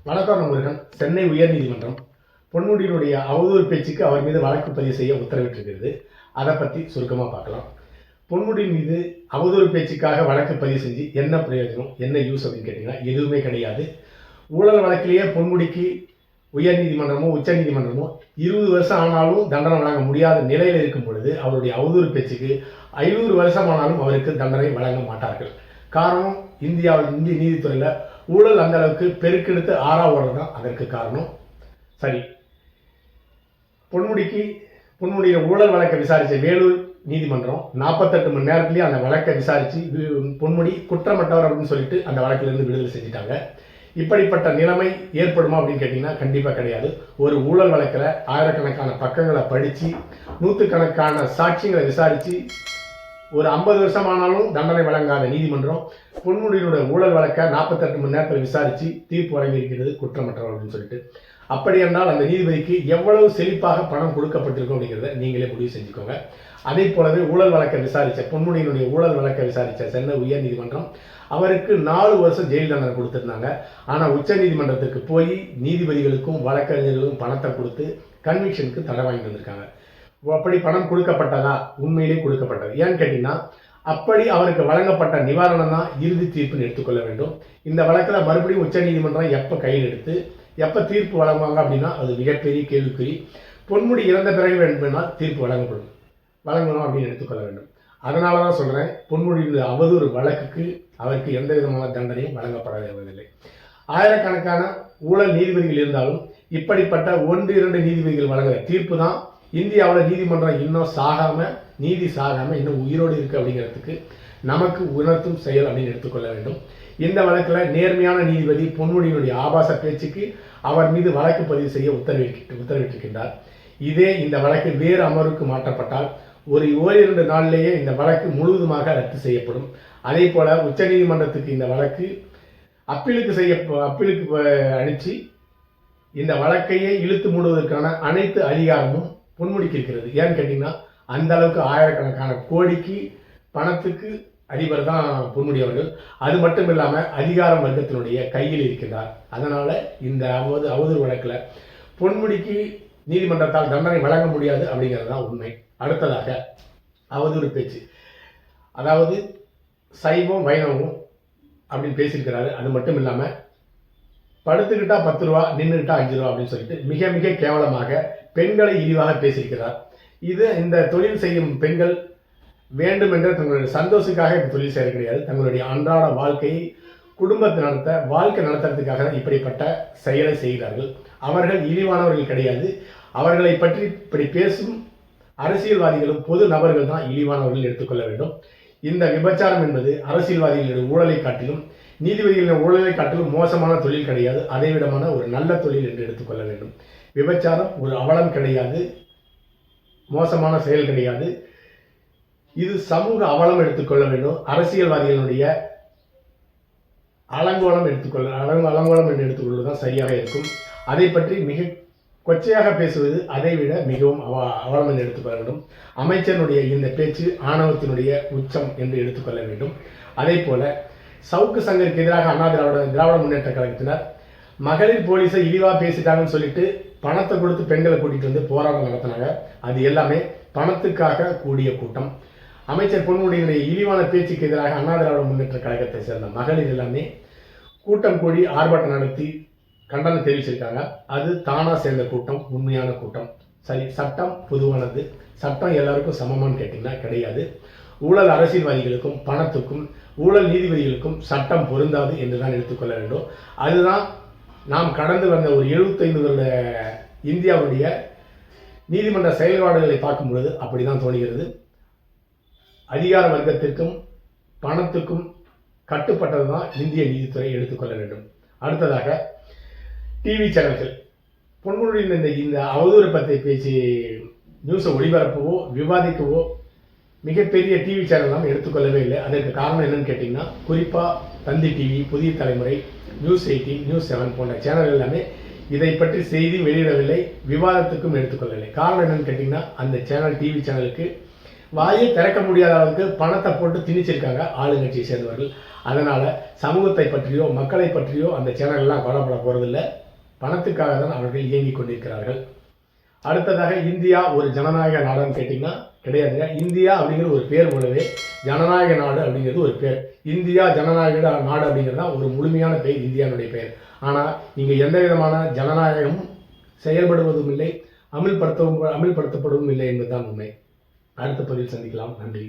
வணக்கம் முருகன். சென்னை உயர்நீதிமன்றம் பொன்முடியினுடைய அவதூறு பேச்சுக்கு அவர் மீது வழக்கு பதிவு செய்ய உத்தரவிட்டிருக்கிறது. அதை பற்றி சுருக்கமாக பார்க்கலாம். பொன்முடி மீது அவதூறு பேச்சுக்காக வழக்கு பதிவு செஞ்சு என்ன பிரயோஜனம், என்ன யூஸ் அப்படின்னு கேட்டிங்கன்னா எதுவுமே கிடையாது. ஊழல் வழக்கிலேயே பொன்முடிக்கு உயர்நீதிமன்றமோ உச்ச நீதிமன்றமோ 20 வருஷம் ஆனாலும் தண்டனை வழங்க முடியாத நிலையில் இருக்கும் பொழுது அவருடைய அவதூறு பேச்சுக்கு 500 வருஷம் ஆனாலும் அவருக்கு தண்டனை வழங்க மாட்டார்கள். காரணம், இந்திய நீதித்துறையில் ஊழல் அந்த அளவுக்கு பெருக்கெடுத்து ஆறாவது தான் அதற்கு காரணம். சரி, பொன்முடிய ஊழல் வழக்கை விசாரித்த வேலூர் நீதிமன்றம் 48 மணி நேரத்திலேயே அந்த வழக்கை விசாரித்து பொன்முடி குற்றமற்றவர் அப்படின்னு சொல்லிட்டு அந்த வழக்கிலிருந்து விடுதலை செஞ்சுட்டாங்க. இப்படிப்பட்ட நிலைமை ஏற்படுமா அப்படின்னு கேட்டிங்கன்னா கண்டிப்பாக கிடையாது. ஒரு ஊழல் வழக்கில் ஆயிரக்கணக்கான பக்கங்களை படித்து நூற்றுக்கணக்கான சாட்சியங்களை விசாரித்து ஒரு 50 வருஷமானாலும் தண்டனை வழங்காத நீதிமன்றம் பொன்முடியினுடைய ஊழல் வழக்கை 48 மணி நேரத்தில் விசாரித்து தீர்ப்பு வழங்கியிருக்கிறது குற்றமற்றவர் அப்படின்னு சொல்லிட்டு. அப்படி என்றால் அந்த நீதிபதிக்கு எவ்வளவு செழிப்பாக பணம் கொடுக்கப்பட்டிருக்கும் அப்படிங்கிறத நீங்களே முடிவு செஞ்சுக்கோங்க. அதே போலவே ஊழல் வழக்கை விசாரித்த பொன்முடியினுடைய ஊழல் வழக்கை விசாரித்த சென்னை உயர் நீதிமன்றம் அவருக்கு 4 வருஷம் ஜெயில் தண்டனை கொடுத்துருந்தாங்க. ஆனால் உச்ச நீதிமன்றத்துக்கு போய் நீதிபதிகளுக்கும் வழக்கறிஞர்களுக்கும் பணத்தை கொடுத்து கன்விக்ஷனுக்கு தடை வாங்கிட்டு வந்திருக்காங்க. அப்படி பணம் கொடுக்கப்பட்டதா? உண்மையிலே கொடுக்கப்பட்டது. ஏன்னு கேட்டீங்கன்னா அப்படி அவருக்கு வழங்கப்பட்ட நிவாரணம் தான் இறுதி தீர்ப்புன்னு எடுத்துக்கொள்ள வேண்டும். இந்த வழக்கில் மறுபடியும் உச்ச நீதிமன்றம் எப்போ கையில் எடுத்து எப்போ தீர்ப்பு வழங்குவாங்க அப்படின்னா அது மிகப்பெரிய கேள்விக்குறி. பொன்முடி இறந்த பிறகு வேண்டுமென்றால் தீர்ப்பு வழங்கணும் அப்படின்னு எடுத்துக்கொள்ள வேண்டும். அதனால தான் சொல்கிறேன், பொன்முடியினுடைய அவதூறு வழக்குக்கு அவருக்கு எந்த விதமான தண்டனையும் வழங்கப்படவில்லை. ஆயிரக்கணக்கான ஊழல் நீதிபதிகள் இருந்தாலும் இப்படிப்பட்ட 1-2 நீதிபதிகள் வழங்குற தீர்ப்பு தான் இந்தியாவில் நீதிமன்றம் இன்னும் நீதி சாகாம இன்னும் உயிரோடு இருக்கு அப்படிங்கிறதுக்கு நமக்கு உணர்த்தும் செயல் அப்படின்னு எடுத்துக்கொள்ள வேண்டும். இந்த வழக்கில் நேர்மையான நீதிபதி பொன்முடியினுடைய ஆபாச பேச்சுக்கு அவர் மீது வழக்கு பதிவு செய்ய உத்தரவிட்டிருக்கின்றார். இதே இந்த வழக்கு வேறு அமர்வுக்கு மாற்றப்பட்டால் ஓரிரண்டு நாளிலேயே இந்த வழக்கு முழுவதுமாக ரத்து செய்யப்படும். அதே போல உச்ச நீதிமன்றத்துக்கு இந்த வழக்கு அப்பீலுக்கு அனுப்பிச்சு இந்த வழக்கையே இழுத்து மூடுவதற்கான அனைத்து அதிகாரமும் பொன்முடிக்கு இருக்கிறது. ஏன்னு கேட்டீங்கன்னா அந்த அளவுக்கு ஆயிரக்கணக்கான கோடிக்கு பணத்துக்கு அதிபர் தான் பொன்முடி அவர்கள். அது மட்டும் இல்லாமல் அதிகார வர்க்கத்தினுடைய கையில் இருக்கின்றார். அதனால இந்த அவதூறு வழக்கில் பொன்முடிக்கு நீதிமன்றத்தால் தண்டனை வழங்க முடியாது அப்படிங்கிறது தான் உண்மை. அடுத்ததாக அவதூறு பேச்சு, அதாவது சைவம் வைணவம் அப்படின்னு பேசியிருக்கிறாரு. அது மட்டும் இல்லாமல் படுத்துக்கிட்டா 10 ரூபா, நின்றுக்கிட்டா 5 ரூபா அப்படின்னு சொல்லிட்டு மிக மிக கேவலமாக பெண்களை இழிவாக பேசியிருக்கிறார். இந்த தொழில் செய்யும் பெண்கள் வேண்டுமென்ற தங்களுடைய சந்தோஷத்துக்காக இந்த தொழில் செய்ய கிடையாது. தங்களுடைய அன்றாட வாழ்க்கையை வாழ்க்கை நடத்துறதுக்காக தான் இப்படிப்பட்ட செயலை செய்கிறார்கள். அவர்கள் இழிவானவர்கள் கிடையாது. அவர்களை பற்றி இப்படி பேசும் அரசியல்வாதிகளும் பொது நபர்கள் தான் இழிவானவர்கள் எடுத்துக்கொள்ள வேண்டும். இந்த விபச்சாரம் என்பது அரசியல்வாதிகளுடைய ஊழலை காட்டிலும் நீதிபதிகளின் ஊழலை காட்டிலும் மோசமான தொழில் கிடையாது. அதைவிடமான ஒரு நல்ல தொழில் என்று எடுத்துக்கொள்ள வேண்டும். விபச்சாரம் ஒரு அவலம் கிடையாது, மோசமான செயல் கிடையாது. இது சமூக அவலம் எடுத்துக்கொள்ள வேண்டும். அரசியல்வாதிகளுடைய அலங்கோலம் என்று எடுத்துக்கொள்வதுதான் சரியாக இருக்கும். அதை பற்றி மிக கொச்சையாக பேசுவது அதைவிட மிகவும் அவலம் என்று எடுத்துக்கொள்ள வேண்டும். அமைச்சனுடைய இந்த பேச்சு ஆணவத்தினுடைய உச்சம் என்று எடுத்துக்கொள்ள வேண்டும். அதே போல சவுக்கு சங்கருக்கு எதிராக அண்ணா திராவிட முன்னேற்ற கழகத்தினர் மகளிர் போலீஸை இழிவா பேசிட்டாங்கன்னு சொல்லிட்டு பணத்தை கொடுத்து பெண்களை கூட்டிட்டு வந்து போராட்டம் நடத்தினாங்க. அது எல்லாமே பணத்துக்காக கூடிய கூட்டம். அமைச்சர் பொன்முடியினுடைய இழிவான பேச்சுக்கு எதிராக அண்ணா திராவிட முன்னேற்ற கழகத்தை சேர்ந்த மகளிர் எல்லாமே கூட்டம் கூடி ஆர்ப்பாட்டம் நடத்தி கண்டனம் தெரிவிச்சிருக்காங்க. அது தானா சேர்ந்த கூட்டம், உண்மையான கூட்டம். சரி, சட்டம் பொதுவானது. சட்டம் எல்லாருக்கும் சமமானு கேட்டீங்கன்னா கிடையாது. ஊழல் அரசியல்வாதிகளுக்கும் பணத்துக்கும் ஊழல் நீதிபதிகளுக்கும் சட்டம் பொருந்தாது என்றுதான் எடுத்துக்கொள்ள வேண்டும். அதுதான் நாம் கடந்து வந்த ஒரு 75 வருட இந்தியாவுடைய நீதிமன்ற செயல்பாடுகளை பார்க்கும் பொழுது அப்படிதான் தோணுகிறது. அதிகார வர்க்கத்திற்கும் பணத்துக்கும் கட்டுப்பட்டது தான் இந்திய நீதித்துறை எடுத்துக்கொள்ள வேண்டும். அடுத்ததாக டிவி சேனல்கள் பொன்முடியின் இந்த அவதூறு பற்றி பேசி நியூஸை ஒளிபரப்பவோ விவாதிக்கவோ மிகப்பெரிய டிவி சேனல்லாம் எடுத்துக்கொள்ளவே இல்லை. அதற்கு காரணம் என்னன்னு கேட்டிங்கன்னா, குறிப்பாக தந்தி டிவி, புதிய தலைமுறை, நியூஸ் 18, நியூஸ் 7 போன்ற சேனல் எல்லாமே இதை பற்றி செய்தி வெளியிடவில்லை, விவாதத்துக்கும் எடுத்துக்கொள்ளவில்லை. காரணம் என்னன்னு கேட்டிங்கன்னா, அந்த டிவி சேனலுக்கு வாயை திறக்க முடியாத அளவுக்கு பணத்தை போட்டு திணிச்சிருக்காங்க ஆளுங்கட்சியை சேர்ந்தவர்கள். அதனால் சமூகத்தை பற்றியோ மக்களை பற்றியோ அந்த சேனல்லாம் கவலைப்பட போகிறதில்ல. பணத்துக்காக தான் அவர்கள் இயங்கிக் கொண்டிருக்கிறார்கள். அடுத்ததாக இந்தியா ஒரு ஜனநாயக நாடுன்னு கேட்டிங்கன்னா கிடையாதுங்க. இந்தியா அப்படிங்கிற ஒரு பேர் போலவே ஜனநாயக நாடு அப்படிங்கிறது ஒரு பேர். இந்தியா ஜனநாயக நாடு அப்படிங்கிறது தான் ஒரு முழுமையான பெயர், இந்தியாவுடைய பெயர். ஆனால் இங்கே எந்த விதமான ஜனநாயகமும் செயல்படுவதும் இல்லை, அமல்படுத்தப்படவும் இல்லை என்பதுதான் உண்மை. அடுத்த பதிவில் சந்திக்கலாம். நன்றி.